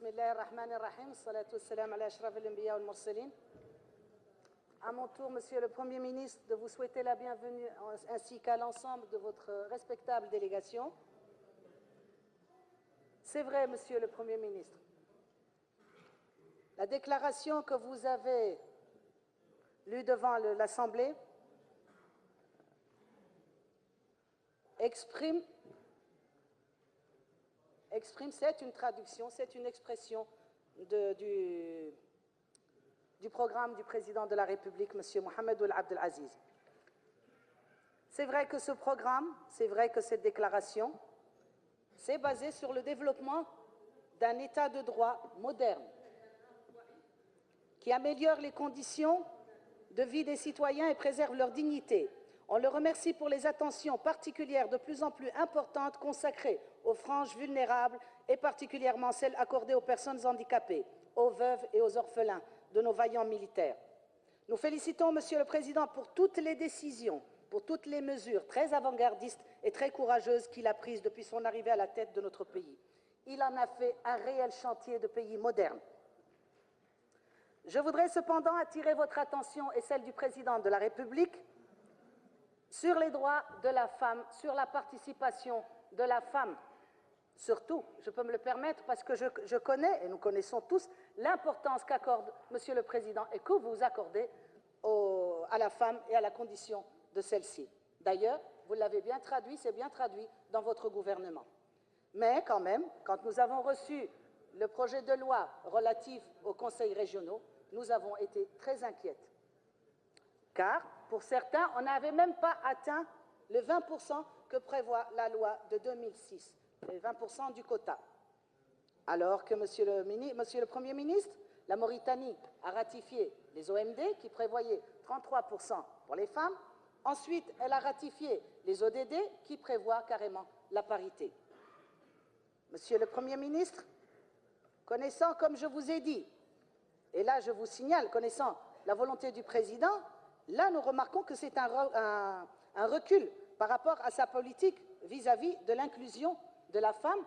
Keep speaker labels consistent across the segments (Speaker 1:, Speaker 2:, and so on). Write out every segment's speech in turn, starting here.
Speaker 1: بسم الله الرحمن الرحيم الصلاة والسلام على أشرف الأنبياء والمرسلين. À mon tour, Monsieur le Premier ministre, de vous souhaiter la bienvenue ainsi qu'à l'ensemble de votre respectable délégation. C'est vrai, Monsieur le Premier ministre, la déclaration que vous avez lue devant l'Assemblée exprime, c'est une traduction, c'est une expression du programme du président de la République, M. Mohamed Ould Abdel Aziz. C'est vrai que ce programme, c'est vrai que cette déclaration, c'est basé sur le développement d'un État de droit moderne qui améliore les conditions de vie des citoyens et préserve leur dignité. On le remercie pour les attentions particulières de plus en plus importantes consacrées aux franges vulnérables et particulièrement celles accordées aux personnes handicapées, aux veuves et aux orphelins de nos vaillants militaires. Nous félicitons Monsieur le Président pour toutes les décisions, pour toutes les mesures très avant-gardistes et très courageuses qu'il a prises depuis son arrivée à la tête de notre pays. Il en a fait un réel chantier de pays moderne. Je voudrais cependant attirer votre attention et celle du Président de la République sur les droits de la femme, sur la participation de la femme. Surtout, je peux me le permettre parce que je connais, et nous connaissons tous, l'importance qu'accorde Monsieur le Président et que vous accordez à la femme et à la condition de celle-ci. D'ailleurs, vous l'avez bien traduit, c'est bien traduit dans votre gouvernement. Mais quand même, quand nous avons reçu le projet de loi relatif aux conseils régionaux, nous avons été très inquiètes. Car, pour certains, on n'avait même pas atteint le 20% que prévoit la loi de 2006, les 20% du quota. Alors que, Monsieur le Premier ministre, la Mauritanie a ratifié les OMD qui prévoyaient 33% pour les femmes. Ensuite, elle a ratifié les ODD qui prévoient carrément la parité. Monsieur le Premier ministre, connaissant, comme je vous ai dit, et là je vous signale, connaissant la volonté du Président, là nous remarquons que c'est un recul par rapport à sa politique vis-à-vis de l'inclusion de la femme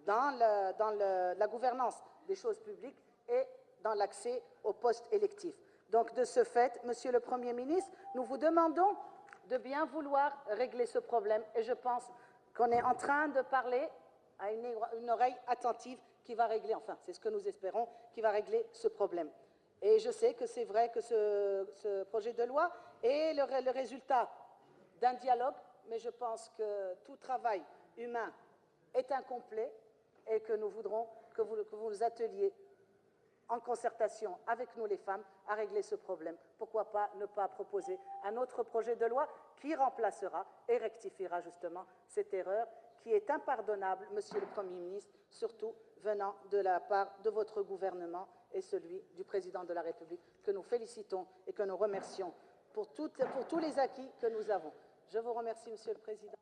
Speaker 1: dans la gouvernance des choses publiques et dans l'accès aux postes électifs. Donc de ce fait, Monsieur le Premier ministre, nous vous demandons de bien vouloir régler ce problème et je pense qu'on est en train de parler à une oreille attentive qui va régler, enfin c'est ce que nous espérons, qui va régler ce problème. Et je sais que c'est vrai que ce projet de loi est le résultat d'un dialogue, mais je pense que tout travail humain est incomplet et que nous voudrons que vous vous atteliez en concertation avec nous les femmes à régler ce problème. Pourquoi pas ne pas proposer un autre projet de loi qui remplacera et rectifiera justement cette erreur qui est impardonnable, Monsieur le Premier ministre, surtout venant de la part de votre gouvernement et celui du Président de la République, que nous félicitons et que nous remercions pour tous les acquis que nous avons. Je vous remercie, Monsieur le Président.